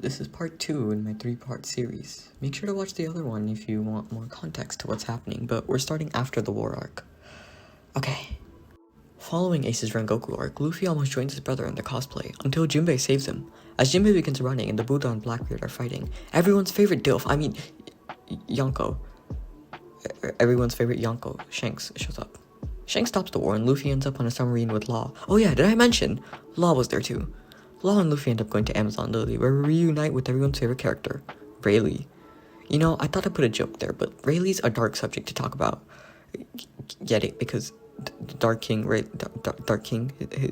This is part 2 in my 3-part series. Make sure to watch the other one if you want more context to what's happening, but we're starting after the war arc. Okay. Following Ace's Rengoku arc, Luffy almost joins his brother in the cosplay, until Jinbei saves him. As Jinbei begins running and the Buddha and Blackbeard are fighting, everyone's favorite Yonko. Everyone's favorite Yonko, Shanks, shows up. Shanks stops the war and Luffy ends up on a submarine with Law. Oh yeah, did I mention? Law was there too. Law and Luffy end up going to Amazon Lily, where we reunite with everyone's favorite character, Rayleigh. You know, I thought I put a joke there, but Rayleigh's a dark subject to talk about. Get it? Because Dark King,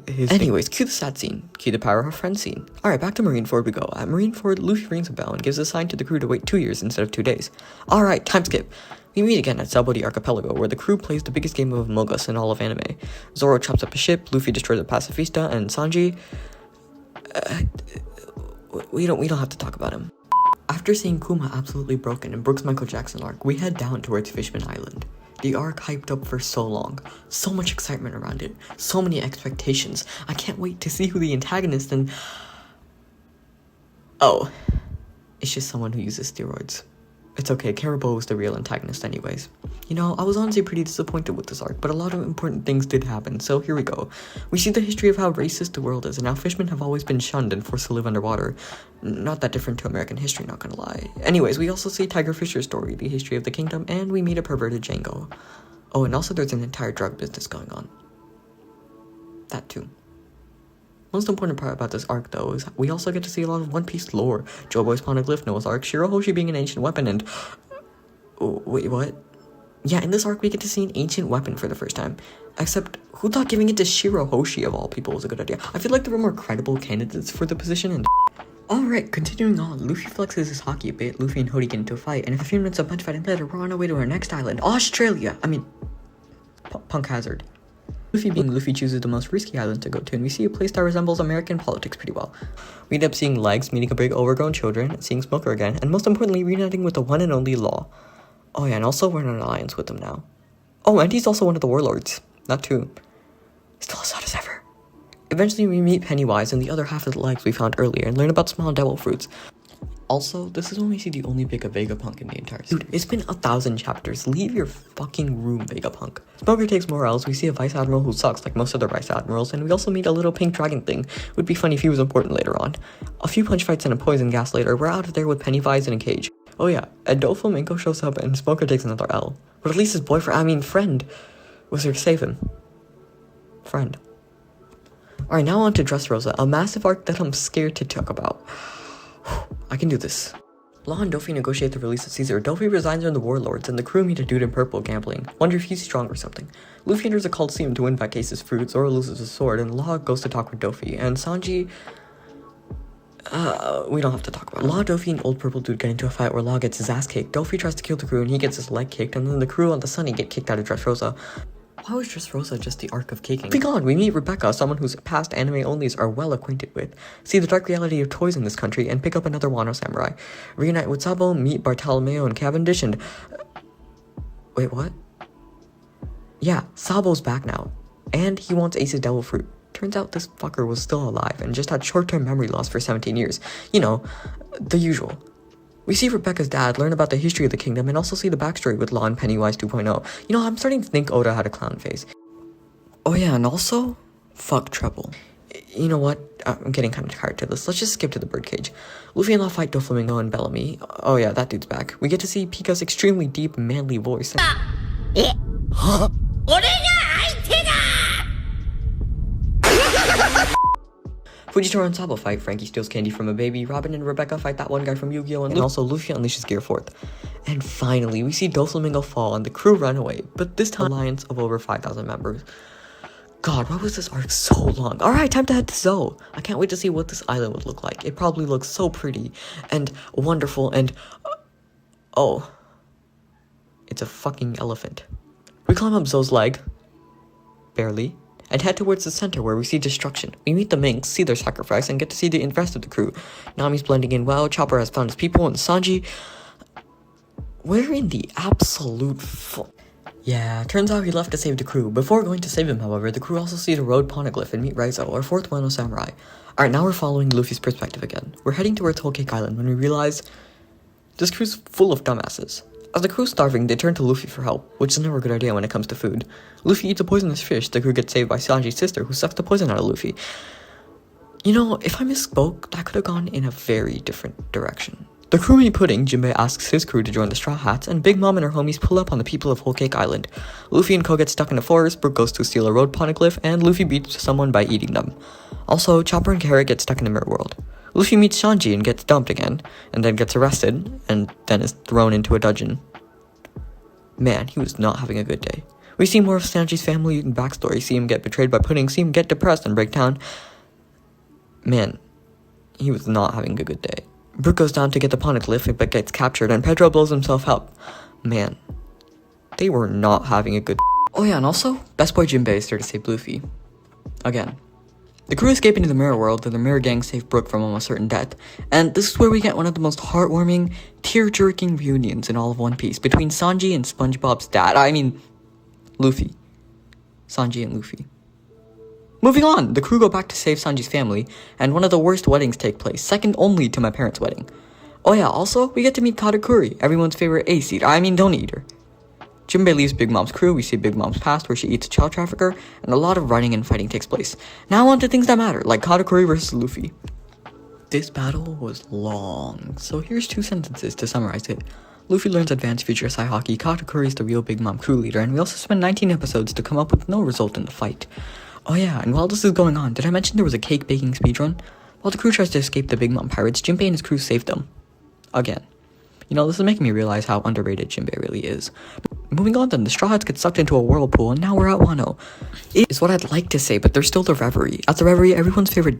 his... Anyways, cue the sad scene. Cue the power of a friend scene. Alright, back to Marineford we go. At Marineford, Luffy rings a bell and gives a sign to the crew to wait 2 years instead of 2 days. Alright, time skip. We meet again at Sabaody Archipelago, where the crew plays the biggest game of Among Us in all of anime. Zoro chops up a ship, Luffy destroys a pacifista, and Sanji... we don't have to talk about him. After seeing Kuma absolutely broken in Brooks Michael Jackson arc, we head down towards Fishman Island. The arc hyped up for so long, so much excitement around it, so many expectations. I can't wait to see who the antagonist and... Oh, it's just someone who uses steroids. It's okay, Caribou is the real antagonist anyways. You know, I was honestly pretty disappointed with this arc, but a lot of important things did happen, so here we go. We see the history of how racist the world is, and how fishmen have always been shunned and forced to live underwater. Not that different to American history, not gonna lie. Anyways, we also see Tiger Fisher's story, the history of the kingdom, and we meet a perverted Django. Oh, and also there's an entire drug business going on. That too. Most important part about this arc, though, is we also get to see a lot of One Piece lore. Joeboy's Poneglyph, Noah's Ark, Shirahoshi being an ancient weapon, and... Oh, wait, what? Yeah, in this arc we get to see an ancient weapon for the first time. Except, who thought giving it to Shirahoshi of all people was a good idea? I feel like there were more credible candidates for the position, and... Alright, continuing on, Luffy flexes his hockey a bit, Luffy and Hody get into a fight, and a few minutes of bunch fighting later, we're on our way to our next island, Australia! Punk Hazard. Luffy being Luffy chooses the most risky island to go to, and we see a place that resembles American politics pretty well. We end up seeing Legs meeting a big overgrown children, seeing Smoker again, and most importantly, reuniting with the one and only Law. Oh yeah, and also we're in an alliance with him now. Oh, and he's also one of the warlords. Not two. Still as hot as ever. Eventually we meet Pennywise and the other half of the Legs we found earlier, and learn about small devil fruits. Also, this is when we see the only big Vegapunk in the entire series. Dude, it's been 1,000 chapters. Leave your fucking room, Vegapunk. Smoker takes more L's. We see a Vice Admiral who sucks, like most other Vice Admirals, and we also meet a little pink dragon thing. Would be funny if he was important later on. A few punch fights and a poison gas later, we're out of there with Pennywise in a cage. Oh yeah, a Doflamingo shows up and Smoker takes another L. But at least his friend, was there to save him. Friend. Alright, now on to Dressrosa, a massive arc that I'm scared to talk about. I can do this. Law and Doffy negotiate the release of Caesar. Doffy resigns from the warlords, and the crew meet a dude in purple gambling. Wonder if he's strong or something. Luffy enters a Coliseum to win back Ace's fruit, Zoro loses his sword, and Law goes to talk with Doffy, and Sanji... we don't have to talk about it. Law, Doffy, and old purple dude get into a fight where Law gets his ass kicked. Doffy tries to kill the crew, and he gets his leg kicked, and then the crew on the Sunny get kicked out of Dressrosa. Why was Dressrosa just the arc of caking? Moving on, we meet Rebecca, someone whose past anime onlys are well acquainted with. See the dark reality of toys in this country, and pick up another Wano samurai. Reunite with Sabo, meet Bartolomeo and Cavendish, and... Wait, what? Yeah, Sabo's back now. And he wants Ace's devil fruit. Turns out this fucker was still alive, and just had short-term memory loss for 17 years. You know, the usual. We see Rebecca's dad, learn about the history of the kingdom, and also see the backstory with Law and Pennywise 2.0. You know, I'm starting to think Oda had a clown face. Oh yeah, and also, fuck Treble. You know what? I'm getting kind of tired to this. Let's just skip to the birdcage. Luffy and Law fight Doflamingo and Bellamy. Oh yeah, that dude's back. We get to see Pika's extremely deep, manly voice. Fujitora and Sabo fight, Frankie steals candy from a baby, Robin and Rebecca fight that one guy from Yu-Gi-Oh! And also Luffy unleashes Gear Forth. And finally, we see Doflamingo fall and the crew run away, but this time alliance of over 5,000 members. God, why was this arc so long? Alright, time to head to Zoe. I can't wait to see what this island would look like. It probably looks so pretty and wonderful and... oh. It's a fucking elephant. We climb up Zoe's leg. Barely. And head towards the center where we see destruction. We meet the Minks, see their sacrifice, and get to see the rest of the crew. Nami's blending in well, Chopper has found his people, and Sanji... We're in the absolute Yeah, turns out he left to save the crew. Before going to save him, however, the crew also see the road poneglyph and meet Raizo, our fourth Wano samurai. Alright, now we're following Luffy's perspective again. We're heading towards Whole Cake Island when we realize this crew's full of dumbasses. As the crew's starving, they turn to Luffy for help, which is never a good idea when it comes to food. Luffy eats a poisonous fish, the crew gets saved by Sanji's sister, who sucks the poison out of Luffy. You know, if I misspoke, that could have gone in a very different direction. The crewmate Pudding, Jinbei asks his crew to join the Straw Hats, and Big Mom and her homies pull up on the people of Whole Cake Island. Luffy and Ko get stuck in the forest, Brook goes to steal a road poneglyph, and Luffy beats someone by eating them. Also, Chopper and Carrot get stuck in the mirror world. Luffy meets Sanji and gets dumped again, and then gets arrested, and then is thrown into a dungeon. Man, he was not having a good day. We see more of Sanji's family and backstory, see him get betrayed by Pudding, see him get depressed and break down. Man, he was not having a good day. Brook goes down to get the poneglyph but gets captured, and Pedro blows himself up. Man, they were not having a good. Oh yeah, and also, Best Boy Jinbei is there to save Luffy. Again. The crew escape into the mirror world, and the mirror gang save Brook from almost certain death. And this is where we get one of the most heartwarming, tear-jerking reunions in all of One Piece between Sanji and SpongeBob's dad. I mean, Luffy. Sanji and Luffy. Moving on, the crew go back to save Sanji's family, and one of the worst weddings take place, second only to my parents' wedding. Oh yeah, also, we get to meet Katakuri, everyone's favorite don't eater. Jinbei leaves Big Mom's crew, we see Big Mom's past where she eats a child trafficker, and a lot of running and fighting takes place. Now on to things that matter, like Katakuri versus Luffy. This battle was long, so here's 2 sentences to summarize it. Luffy learns advanced future Sai Haki, Katakuri is the real Big Mom crew leader, and we also spent 19 episodes to come up with no result in the fight. Oh yeah, and while this is going on, did I mention there was a cake baking speedrun? While the crew tries to escape the Big Mom pirates, Jinbei and his crew save them. Again. You know, this is making me realize how underrated Jinbei really is. Moving on then, the Straw Hats get sucked into a whirlpool, and now we're at Wano. It is what I'd like to say, but there's still the Reverie. At the Reverie, everyone's favorite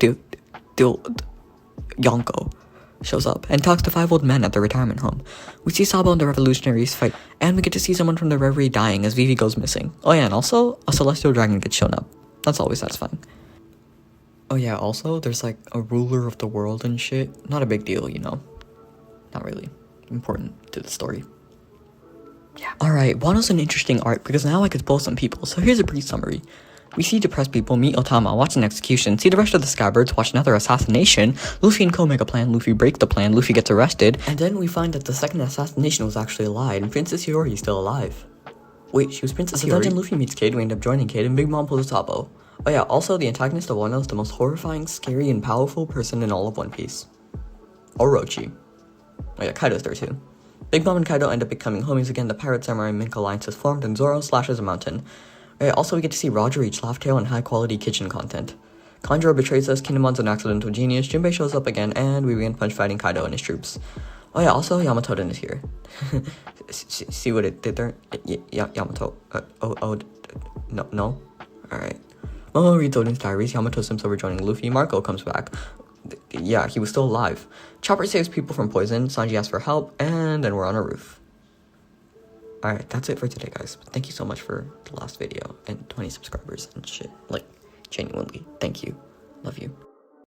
Yonko shows up, and talks to 5 old men at the retirement home. We see Sabo and the revolutionaries fight, and we get to see someone from the Reverie dying as Vivi goes missing. Oh yeah, and also, a celestial dragon gets shown up. That's always satisfying. Oh yeah, also, there's like a ruler of the world and shit. Not a big deal, you know. Not really important to the story. Yeah. Alright, Wano's an interesting arc because now I could pull some people, so here's a brief summary. We see depressed people meet Otama, watch an execution, see the rest of the scabbards, watch another assassination, Luffy and Ko make a plan, Luffy breaks the plan, Luffy gets arrested, and then we find that the second assassination was actually a lie, and Princess Hiyori is still alive. Wait, she was Princess Hiyori? At the dungeon, Luffy meets Kid, we end up joining Kid, and Big Mom pulls a Sabo. Oh yeah, also, the antagonist of Wano is the most horrifying, scary, and powerful person in all of One Piece. Orochi. Oh yeah, Kaido's there too. Big Mom and Kaido end up becoming homies again, the Pirate Samurai Mink Alliance is formed, and Zoro slashes a mountain. Oh yeah, also we get to see Roger eat Laugh Tale and high-quality kitchen content. Kanjuro betrays us, Kinemon's an accidental genius, Jinbei shows up again, and we begin punch fighting Kaido and his troops. Oh yeah, also Yamatoden is here. See what it did there? Yamato. No? Alright. Momo reads Odin's diaries, Yamato sims over joining Luffy, Marco comes back. Yeah, he was still alive. Chopper saves people from poison, Sanji asks for help, and then we're on a roof. Alright, that's it for today, guys. Thank you so much for the last video, and 20 subscribers and shit. Like, genuinely, thank you. Love you.